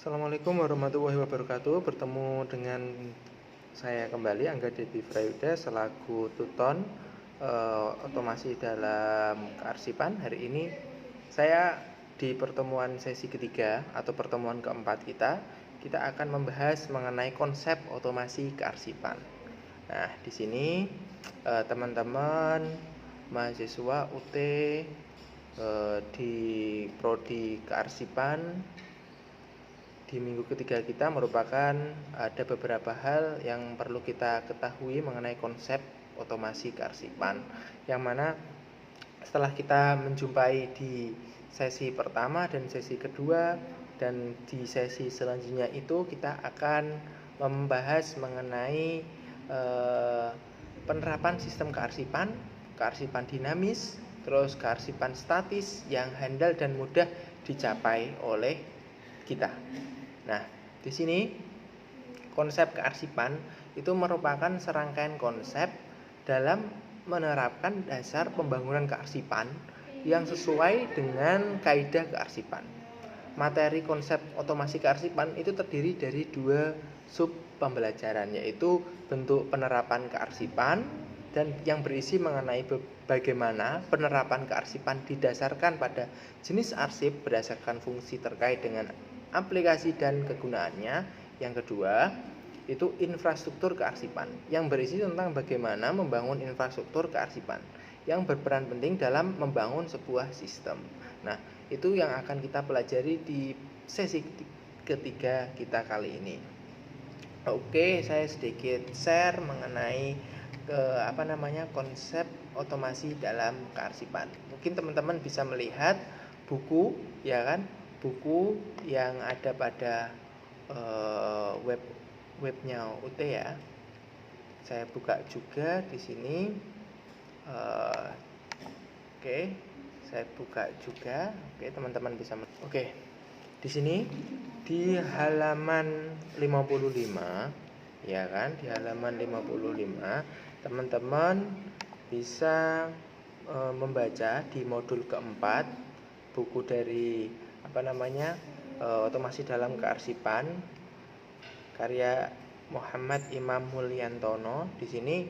Assalamualaikum warahmatullahi wabarakatuh. Bertemu dengan saya kembali Angga Devi Frayuda selaku tuton otomasi dalam kearsipan. Hari ini saya di pertemuan sesi ketiga atau pertemuan keempat kita akan membahas mengenai konsep otomasi kearsipan. Nah, di sini teman-teman mahasiswa UT di prodi kearsipan di minggu ketiga kita merupakan ada beberapa hal yang perlu kita ketahui mengenai konsep otomasi kearsipan, yang mana setelah kita menjumpai di sesi pertama dan sesi kedua dan di sesi selanjutnya itu kita akan membahas mengenai penerapan sistem kearsipan dinamis, terus kearsipan statis yang handal dan mudah dicapai oleh kita. Nah, di sini konsep kearsipan itu merupakan serangkaian konsep dalam menerapkan dasar pembangunan kearsipan yang sesuai dengan kaidah kearsipan. Materi konsep otomasi kearsipan itu terdiri dari dua sub pembelajaran, yaitu bentuk penerapan kearsipan dan yang berisi mengenai bagaimana penerapan kearsipan didasarkan pada jenis arsip berdasarkan fungsi terkait dengan aplikasi dan kegunaannya. Yang kedua, itu infrastruktur kearsipan yang berisi tentang bagaimana membangun infrastruktur kearsipan yang berperan penting dalam membangun sebuah sistem. Nah, itu yang akan kita pelajari di sesi ketiga kita kali ini. Oke, saya sedikit share mengenai konsep otomasi dalam kearsipan. Mungkin teman-teman bisa melihat buku, ya kan? Buku yang ada pada webnya UT ya. Saya buka juga di sini. Oke, saya buka juga. Oke, teman-teman bisa. Oke, di sini di halaman 55, ya kan? Di halaman 55, teman-teman bisa membaca di modul keempat buku dari otomasi dalam kearsipan karya Muhammad Imam Mulyantono. Di sini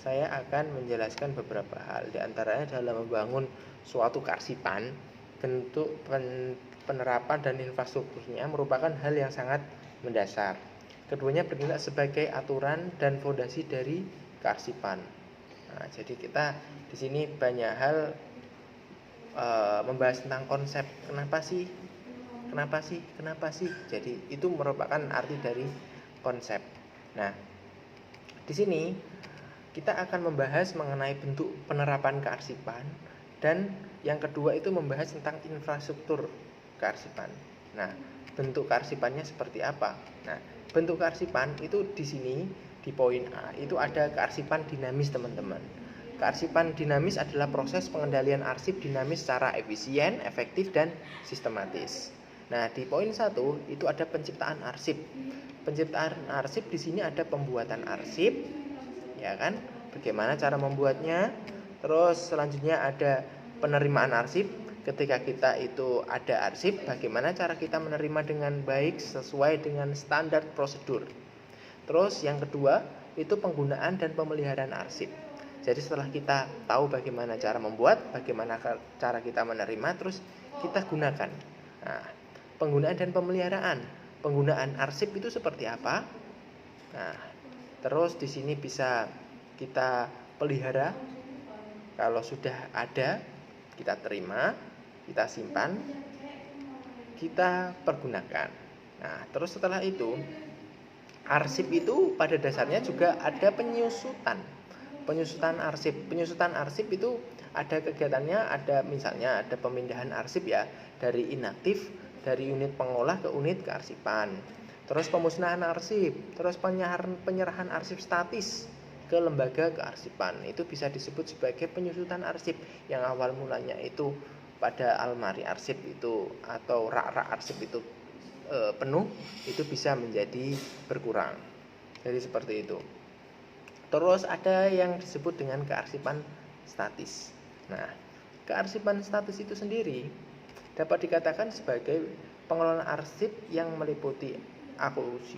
saya akan menjelaskan beberapa hal, di antaranya dalam membangun suatu kearsipan, bentuk penerapan dan infrastrukturnya merupakan hal yang sangat mendasar. Keduanya bertindak sebagai aturan dan fondasi dari kearsipan. Nah, jadi kita di sini banyak hal membahas tentang konsep kenapa sih. Jadi itu merupakan arti dari konsep. Nah, di sini kita akan membahas mengenai bentuk penerapan kearsipan, dan yang kedua itu membahas tentang infrastruktur kearsipan. Nah, bentuk kearsipannya seperti apa? Nah, bentuk kearsipan itu di sini di poin A itu ada kearsipan dinamis, teman-teman. Kearsipan dinamis adalah proses pengendalian arsip dinamis secara efisien, efektif, dan sistematis. Nah, di poin 1 itu ada penciptaan arsip. Penciptaan arsip di sini ada pembuatan arsip, ya kan? Bagaimana cara membuatnya? Terus selanjutnya ada penerimaan arsip. Ketika kita itu ada arsip, bagaimana cara kita menerima dengan baik sesuai dengan standar prosedur. Terus yang kedua itu penggunaan dan pemeliharaan arsip. Jadi setelah kita tahu bagaimana cara membuat, bagaimana cara kita menerima, terus kita gunakan. Nah, penggunaan dan pemeliharaan. Penggunaan arsip itu seperti apa? Nah, terus di sini bisa kita pelihara. Kalau sudah ada, kita terima, kita simpan, kita pergunakan. Nah, terus setelah itu, arsip itu pada dasarnya juga ada penyusutan arsip. Penyusutan arsip itu ada kegiatannya, ada misalnya ada pemindahan arsip ya dari inaktif, dari unit pengolah ke unit kearsipan. Terus pemusnahan arsip, terus penyerahan arsip statis ke lembaga kearsipan. Itu bisa disebut sebagai penyusutan arsip, yang awal mulanya itu pada almari arsip itu atau rak-rak arsip itu penuh, itu bisa menjadi berkurang. Jadi seperti itu. Terus ada yang disebut dengan kearsipan statis. Nah, kearsipan statis itu sendiri dapat dikatakan sebagai Pengelolaan arsip yang meliputi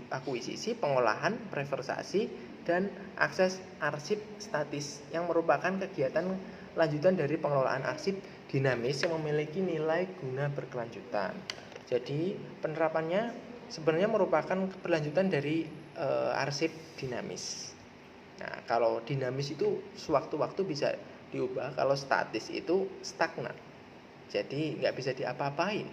akuisisi, pengolahan, preservasi, dan akses arsip statis yang merupakan kegiatan lanjutan dari pengelolaan arsip dinamis yang memiliki nilai guna berkelanjutan. Jadi penerapannya sebenarnya merupakan keberlanjutan dari arsip dinamis. Nah, kalau dinamis itu sewaktu-waktu bisa diubah, kalau statis itu stagnan. Jadi nggak bisa diapa-apain.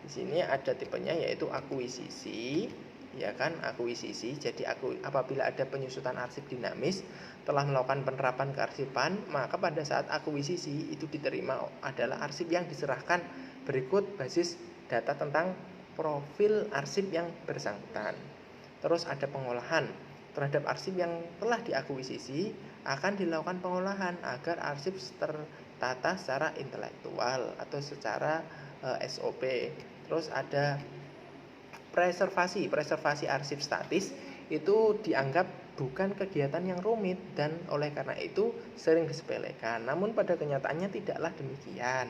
Di sini ada tipenya yaitu akuisisi, ya kan, akuisisi. Jadi apabila ada penyusutan arsip dinamis telah melakukan penerapan kearsipan, maka pada saat akuisisi itu diterima adalah arsip yang diserahkan berikut basis data tentang profil arsip yang bersangkutan. Terus ada pengolahan. Terhadap arsip yang telah diakuisisi akan dilakukan pengolahan agar arsip tertata secara intelektual atau secara SOP. Terus ada preservasi arsip statis itu dianggap bukan kegiatan yang rumit dan oleh karena itu sering disepelekan. Namun pada kenyataannya tidaklah demikian.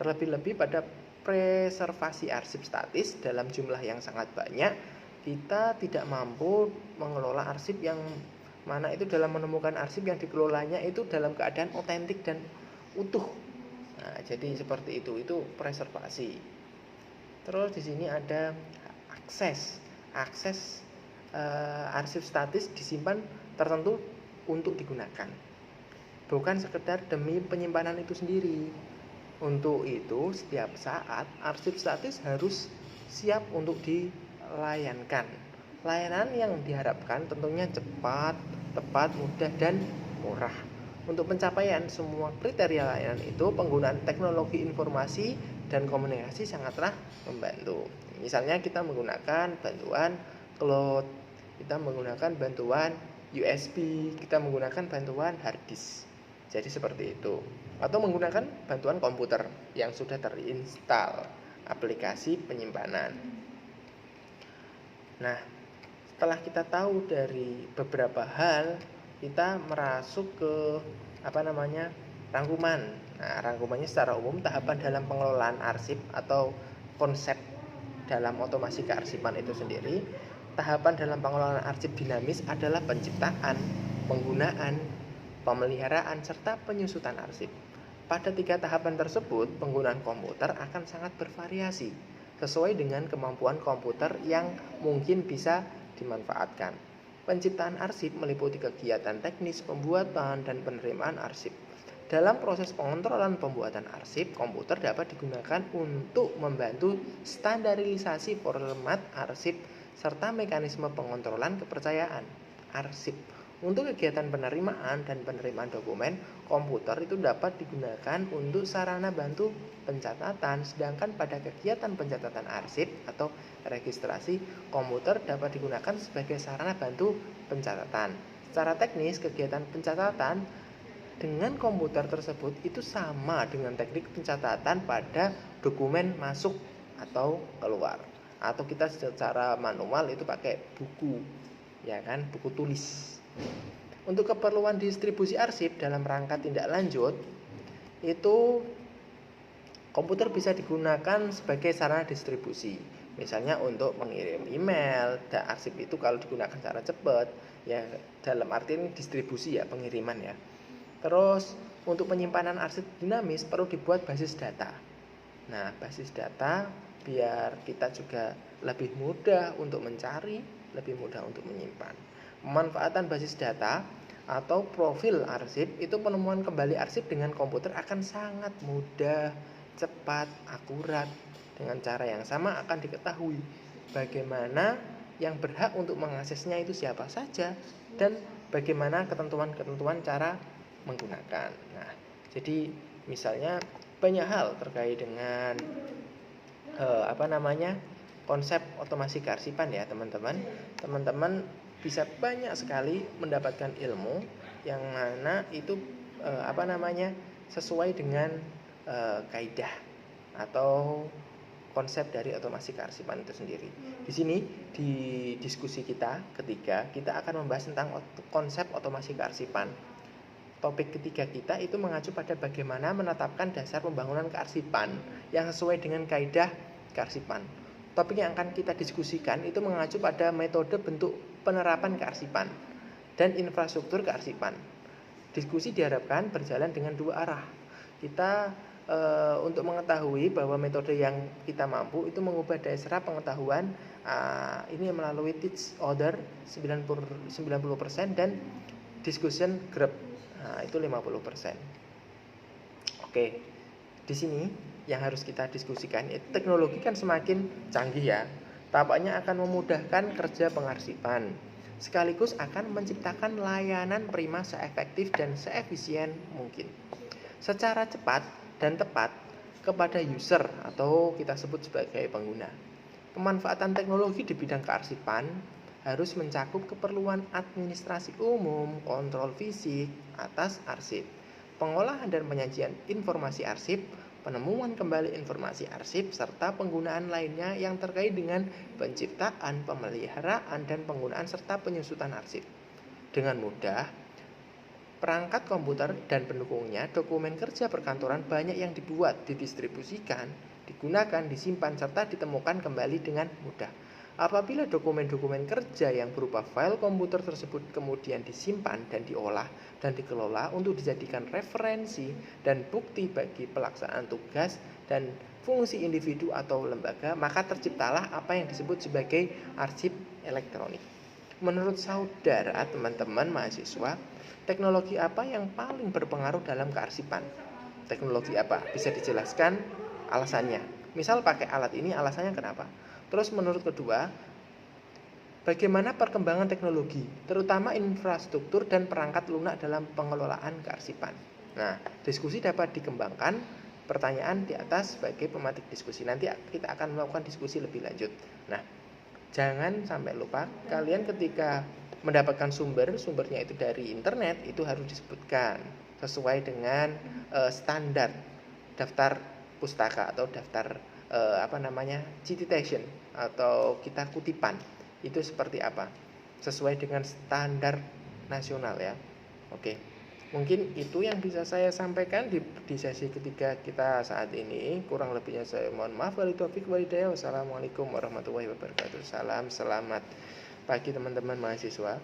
Terlebih-lebih pada preservasi arsip statis dalam jumlah yang sangat banyak, kita tidak mampu mengelola arsip yang mana itu dalam menemukan arsip yang dikelolanya itu dalam keadaan otentik dan utuh. Nah, jadi seperti itu preservasi. Terus di sini ada akses arsip statis disimpan tertentu untuk digunakan. Bukan sekedar demi penyimpanan itu sendiri. Untuk itu setiap saat arsip statis harus siap untuk dilayankan. Layanan yang diharapkan tentunya cepat, tepat, mudah, dan murah. Untuk pencapaian semua kriteria layanan itu, penggunaan teknologi informasi dan komunikasi sangatlah membantu. Misalnya kita menggunakan bantuan cloud, kita menggunakan bantuan USB, kita menggunakan bantuan hard disk. Jadi seperti itu. Atau menggunakan bantuan komputer yang sudah terinstal aplikasi penyimpanan. Nah, setelah kita tahu dari beberapa hal, kita merasuk ke rangkuman. Nah, rangkumannya secara umum tahapan dalam pengelolaan arsip atau konsep dalam otomasi kearsipan itu sendiri. Tahapan dalam pengelolaan arsip dinamis adalah penciptaan, penggunaan, pemeliharaan, serta penyusutan arsip. Pada 3 tahapan tersebut, penggunaan komputer akan sangat bervariasi sesuai dengan kemampuan komputer yang mungkin bisa dimanfaatkan. Penciptaan arsip meliputi kegiatan teknis pembuatan dan penerimaan arsip. Dalam proses pengontrolan pembuatan arsip, komputer dapat digunakan untuk membantu standarisasi format arsip serta mekanisme pengontrolan kepercayaan arsip. Untuk kegiatan penerimaan dan penerimaan dokumen, komputer itu dapat digunakan untuk sarana bantu pencatatan, sedangkan pada kegiatan pencatatan arsip atau registrasi, komputer dapat digunakan sebagai sarana bantu pencatatan. Secara teknis, kegiatan pencatatan dengan komputer tersebut itu sama dengan teknik pencatatan pada dokumen masuk atau keluar. Atau kita secara manual itu pakai buku, ya kan, buku tulis. Untuk keperluan distribusi arsip dalam rangka tindak lanjut, itu komputer bisa digunakan sebagai sarana distribusi. Misalnya untuk mengirim email, dan arsip itu kalau digunakan secara cepat, ya dalam artian distribusi ya, pengiriman ya. Terus untuk penyimpanan arsip dinamis perlu dibuat basis data. Nah, basis data biar kita juga lebih mudah untuk mencari, lebih mudah untuk menyimpan. Pemanfaatan basis data atau profil arsip itu penemuan kembali arsip dengan komputer akan sangat mudah, cepat, akurat. Dengan cara yang sama akan diketahui bagaimana yang berhak untuk mengaksesnya itu siapa saja dan bagaimana ketentuan-ketentuan cara menggunakan. Nah, jadi misalnya banyak hal terkait dengan konsep otomasi kearsipan ya teman-teman. Teman-teman bisa banyak sekali mendapatkan ilmu yang mana itu sesuai dengan kaidah atau konsep dari otomasi kearsipan itu sendiri. Di sini di diskusi kita ketiga, kita akan membahas tentang konsep otomasi kearsipan. Topik ketiga kita itu mengacu pada bagaimana menetapkan dasar pembangunan kearsipan yang sesuai dengan kaidah kearsipan. topik yang akan kita diskusikan itu mengacu pada metode bentuk penerapan kearsipan dan infrastruktur kearsipan. Diskusi diharapkan berjalan dengan dua arah. Kita untuk mengetahui bahwa metode yang kita mampu itu mengubah daya serap pengetahuan ini melalui teach order 90% dan discussion group itu 50%. Oke, di sini yang harus kita diskusikan, teknologi kan semakin canggih ya, tampaknya akan memudahkan kerja pengarsipan, sekaligus akan menciptakan layanan prima seefektif dan seefisien mungkin, secara cepat dan tepat kepada user atau kita sebut sebagai pengguna. Pemanfaatan teknologi di bidang kearsipan harus mencakup keperluan administrasi umum, kontrol fisik atas arsip, pengolahan dan penyajian informasi arsip, penemuan kembali informasi arsip, serta penggunaan lainnya yang terkait dengan penciptaan, pemeliharaan, dan penggunaan serta penyusutan arsip. Dengan mudah, perangkat komputer dan pendukungnya, dokumen kerja perkantoran banyak yang dibuat, didistribusikan, digunakan, disimpan, serta ditemukan kembali dengan mudah. Apabila dokumen-dokumen kerja yang berupa file komputer tersebut kemudian disimpan dan diolah dan dikelola untuk dijadikan referensi dan bukti bagi pelaksanaan tugas dan fungsi individu atau lembaga, maka terciptalah apa yang disebut sebagai arsip elektronik. Menurut saudara, teman-teman mahasiswa, teknologi apa yang paling berpengaruh dalam kearsipan? Teknologi apa? Bisa dijelaskan alasannya. Misal pakai alat ini, alasannya kenapa? Terus menurut kedua, bagaimana perkembangan teknologi, terutama infrastruktur dan perangkat lunak dalam pengelolaan kearsipan. Nah, diskusi dapat dikembangkan pertanyaan di atas sebagai pematik diskusi. Nanti kita akan melakukan diskusi lebih lanjut. Nah, jangan sampai lupa, kalian ketika mendapatkan sumbernya itu dari internet, itu harus disebutkan sesuai dengan standar daftar pustaka atau daftar citation atau kita kutipan itu seperti apa, sesuai dengan standar nasional ya. Oke, mungkin itu yang bisa saya sampaikan di sesi ketiga kita saat ini. Kurang lebihnya saya mohon maaf. Wassalamualaikum warahmatullahi wabarakatuh. Salam, selamat pagi teman-teman mahasiswa.